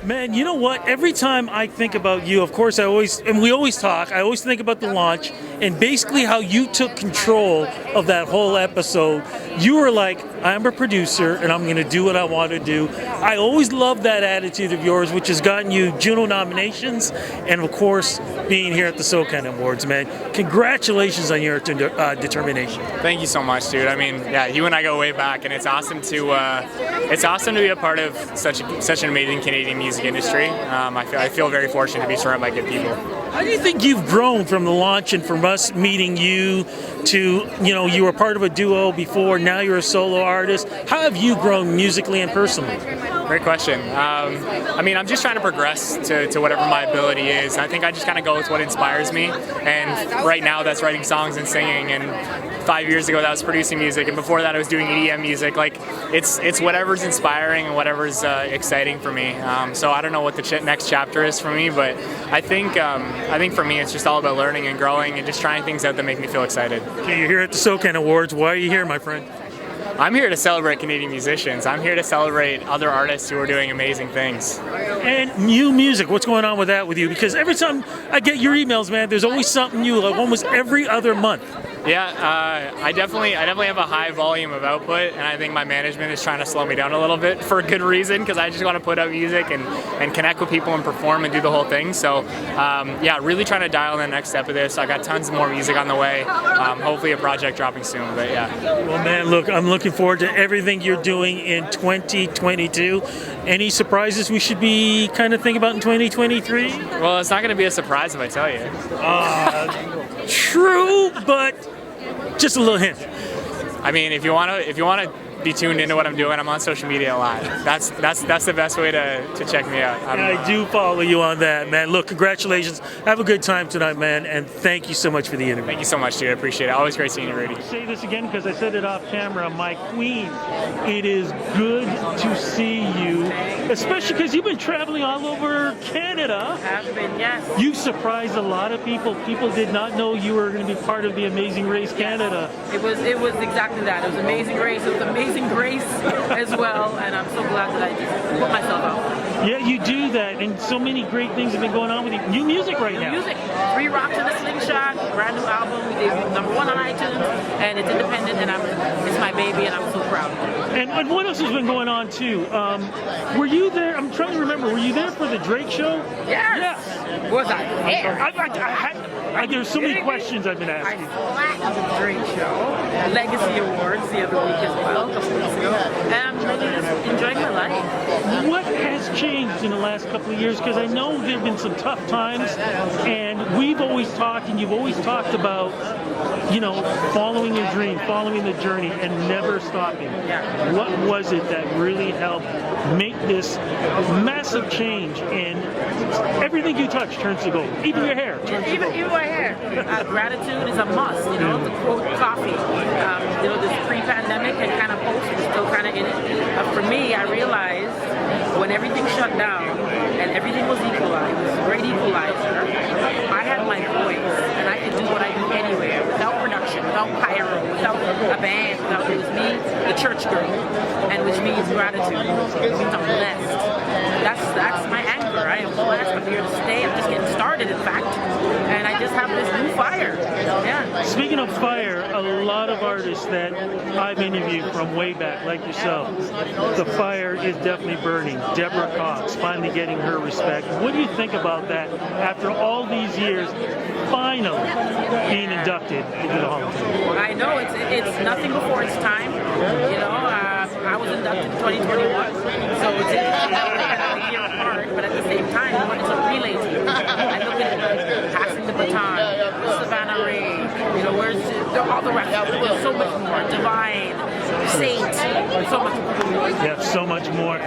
Man, you know what? Every time I think about you, of course, we always talk, I always think about the launch and basically how you took control of that whole episode. You were like, I'm a producer and I'm going to do what I want to do. I always love that attitude of yours, which has gotten you Juno nominations and, of course, being here at the Socan Awards, man. Congratulations on your determination. Thank you so much, dude. I mean, yeah, you and I go way back, and it's awesome to be a part of such an amazing Canadian music industry. I feel very fortunate to be surrounded by good people. How do you think you've grown from the launch and from us meeting you to, you were part of a duo before, now you're a solo artist. How have you grown musically and personally? Great question. I mean, I'm just trying to progress to whatever my ability is. I think I just kind of go with what inspires me. And right now that's writing songs and singing. And 5 years ago that was producing music. And before that I was doing EDM music. Like, it's whatever's inspiring and whatever's exciting for me. So I don't know what the next chapter is for me, but I think for me it's just all about learning and growing and just trying things out that make me feel excited. Okay, you're here at the Socan Awards. Why are you here, my friend? I'm here to celebrate Canadian musicians. I'm here to celebrate other artists who are doing amazing things. And new music, what's going on with that with you? Because every time I get your emails, man, there's always something new, like almost every other month. Yeah, I definitely have a high volume of output, and I think my management is trying to slow me down a little bit for a good reason, because I just want to put out music and connect with people and perform and do the whole thing. So yeah, really trying to dial in the next step of this. I got tons more music on the way. Hopefully a project dropping soon, but yeah. Well, man, look, I'm looking forward to everything you're doing in 2022. Any surprises we should be kind of thinking about in 2023? Well, it's not going to be a surprise if I tell you. True, but just a little hint. I mean, if you want to be tuned into what I'm doing, I'm on social media a lot. That's the best way to check me out. I do follow you on that, man. Look, congratulations. Have a good time tonight, man, and thank you so much for the interview. Thank you so much, dude. I appreciate it. Always great seeing you, Rudy. I'll say this again because I said it off camera. My queen, it is good to see you, especially because you've been traveling all over Canada. Have been, yes. You surprised a lot of people. People did not know you were going to be part of the Amazing Race Canada. It was exactly that. It was Amazing Race. It was Amazing Grace as well, and I'm so glad that I just put myself out. Yeah, you do that, and so many great things have been going on with you. New music right now. Music. 3 Rocks and a Slingshot, brand new album. We debuted #1 on iTunes, and it's independent, and it's my baby, and I'm so proud of it. And what else has been going on too? Were you there? I'm trying to remember. Were you there for the Drake show? Yes. Was I there? There's so many questions I've been asking. I sat at the Drake show, Legacy Awards the other week as well, a couple weeks ago, and I'm really just enjoying my life. What has changed in the last couple of years? Because I know there have been some tough times, and we've always talked, and you've always talked about, following your dream, following the journey, and never stopping. Yeah. What was it that really helped make this massive change, and everything you touch turns to gold, even your hair turns to gold? Even my hair. Gratitude is a must, to quote Coffee. This pre-pandemic and kind of post, we're still kind of in it. For me, I realized when everything shut down and everything was equalized, it was a great equalizer, I had my voice and I could do what I do anywhere without production, without pyro, without a band, it was me, the church girl, and which means gratitude. It means I'm blessed. That's my anchor. I am blessed. I'm here to stay. I'm just getting started, in fact, and I just have this new fire. Yeah. Speaking of fire, a lot of artists that I've interviewed from way back, like yourself, the fire is definitely burning. Deborah Cox finally getting her respect. What do you think about that after all these years, finally being inducted into the Hall of Fame? I know it's nothing before its time. I was inducted in 2021, so it's a year apart, but at the same time, it's a relay team. I look at it, passing the baton, Savannah Ray, where's all the rest? There's so much more. Divine, Saint, so much more. Yeah, so much more.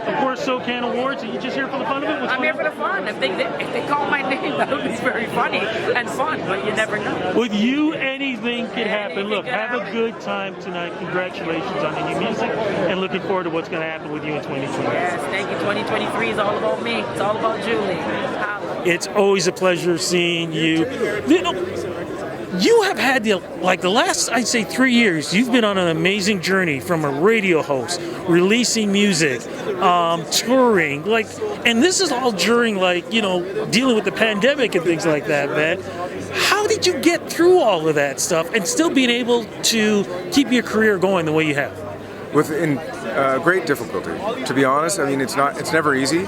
Of course, Socan Awards. Are you just here for the fun of it? I'm here for the fun. If they call my name, that would be very funny and fun, but you never know. With you, anything could happen. Look, have a good time tonight. Congratulations on the new music, and looking forward to what's going to happen with you in 2020. Yes, thank you. 2023 is all about me. It's all about Julie. It's always a pleasure seeing you. You have had the last, I'd say, 3 years. You've been on an amazing journey from a radio host, releasing music, touring, and this is all during dealing with the pandemic and things like that, man. How did you get through all of that stuff and still being able to keep your career going the way you have? Within great difficulty, to be honest. I mean, it's never easy,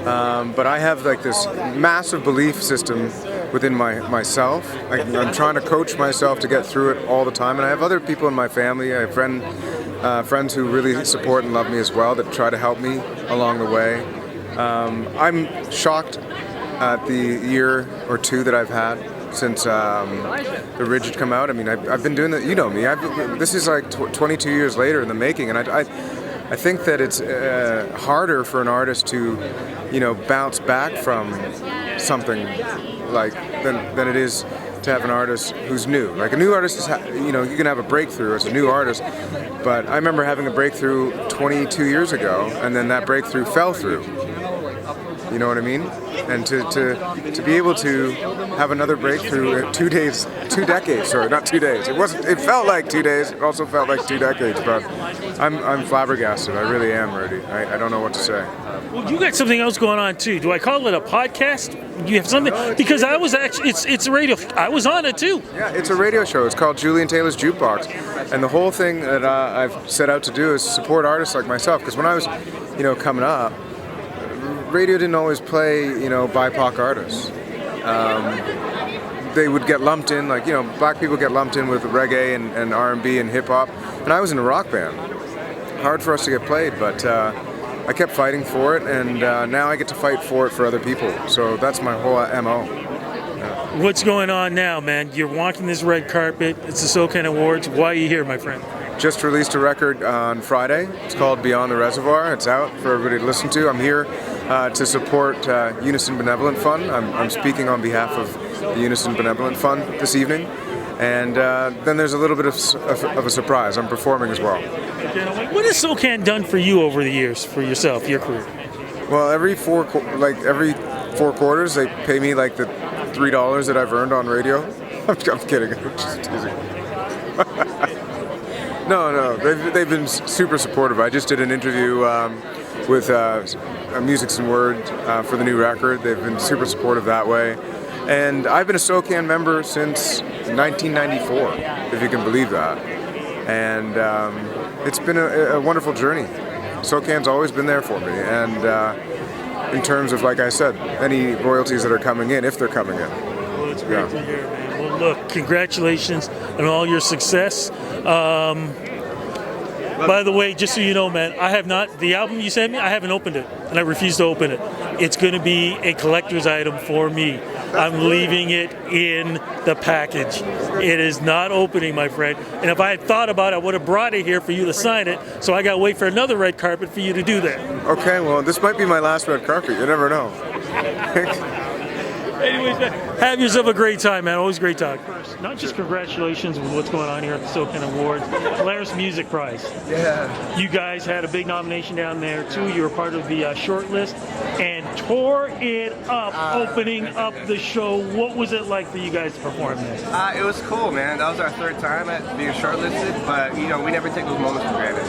but I have this massive belief system within myself. I'm trying to coach myself to get through it all the time, and I have other people in my family. I have friends who really support and love me as well, that try to help me along the way. I'm shocked at the year or two that I've had since the Ridge had come out. I mean, I've been doing it. You know me. This is 22 years later in the making, and I think that it's harder for an artist to, bounce back from something than it is to have an artist who's new. Like a new artist is, you can have a breakthrough as a new artist, but I remember having a breakthrough 22 years ago, and then that breakthrough fell through. You know what I mean? And to be able to have another breakthrough 2 decades, sorry, not 2 days. It felt like 2 days. It also felt like 2 decades. But I'm flabbergasted. I really am, Rudy. I don't know what to say. Well, you got something else going on too. Do I call it a podcast? You have something, because I was actually it's a radio. I was on it too. Yeah, it's a radio show. It's called Julian Taylor's Jukebox, and the whole thing that I've set out to do is support artists like myself. Because when I was, coming up, radio didn't always play, BIPOC artists. They would get lumped in, black people get lumped in with reggae and R&B and hip hop. And I was in a rock band. Hard for us to get played, but I kept fighting for it, and now I get to fight for it for other people. So that's my whole MO. Yeah. What's going on now, man? You're walking this red carpet. It's the Socan Awards. Why are you here, my friend? Just released a record on Friday. It's called Beyond the Reservoir. It's out for everybody to listen to. I'm here to support Unison Benevolent Fund. I'm speaking on behalf of the Unison Benevolent Fund this evening. And then there's a little bit of a surprise. I'm performing as well. What has Socan done for you over the years, for yourself, your career? Well, every four quarters, they pay me the $3 that I've earned on radio. I'm kidding. I'm just teasing. No, they've been super supportive. I just did an interview with Musics and Word for the new record. They've been super supportive that way. And I've been a Socan member since 1994, if you can believe that. And it's been a wonderful journey. Socan's always been there for me. And in terms of, like I said, any royalties that are coming in, if they're coming in. Well, it's great to hear, man. Well, look, congratulations on all your success. By the way, just so you know, man, I have not, the album you sent me, I haven't opened it, and I refuse to open it. It's going to be a collector's item for me. I'm leaving it in the package. It is not opening, my friend. And if I had thought about it, I would have brought it here for you to sign it, so I got to wait for another red carpet for you to do that. Okay, well, this might be my last red carpet. You never know. Anyways, man, have yourself a great time, man. Always great talk. First, not just congratulations with what's going on here at the Socan Awards, Polaris Music Prize. Yeah. You guys had a big nomination down there too. You were part of the short list and tore it up, opening up the show. What was it like for you guys to perform there? It was cool, man. That was our third time at being shortlisted, but we never take those moments for granted.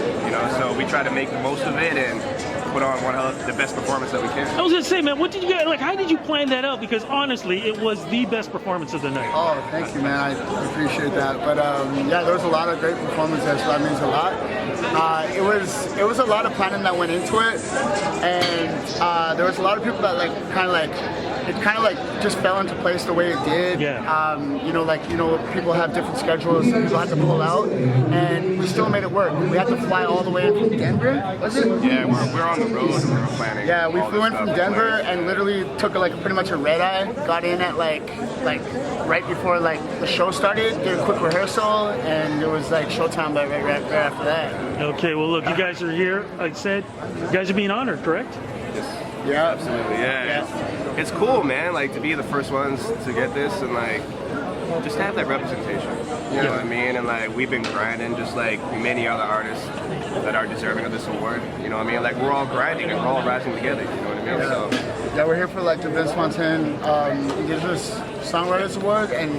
So we try to make the most of it and put on one of the best performance that we can. I was gonna say, man, what did you guys how did you plan that out? Because honestly, it was the best performance of the night. Oh, thank you, man. I appreciate that. But yeah, there was a lot of great performances, so that means a lot. It was a lot of planning that went into it, and there was a lot of people that it kind of just fell into place the way it did. Yeah. People have different schedules, people had to pull out, and we still made it work. We had to fly all the way in from Denver, was it? Yeah, we're on the road and we're planning. Yeah, we flew in from Denver and literally took pretty much a red eye. Got in at right before the show started. Did a quick rehearsal, and it was showtime right after that. Okay, well look, you guys are here. Like I said, you guys are being honored, correct? Yeah, absolutely. Yeah. It's cool, man. To be the first ones to get this and just have that representation. You know what I mean? And we've been grinding just like many other artists that are deserving of this award. You know what I mean? We're all grinding and we're all rising together. You know what I mean? Yeah. So yeah, we're here for the Vince Fontaine Indigenous Songwriters Award, and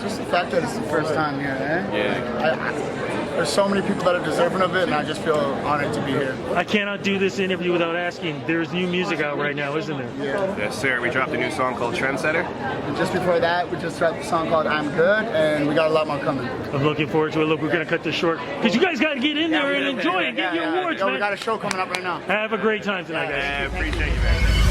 just the fact that it's the first time here, eh? Yeah. There's so many people that are deserving of it, and I just feel honored to be here. I cannot do this interview without asking. There's new music out right now, isn't there? Yeah. Yes, sir. We dropped a new song called Trendsetter. And just before that, we just dropped a song called I'm Good, and we got a lot more coming. I'm looking forward to it. Look, we're going to cut this short because you guys got to get in there and enjoy it. Get your awards, Yo, man. we got a show coming up right now. Have a great time tonight, guys. I appreciate you, man.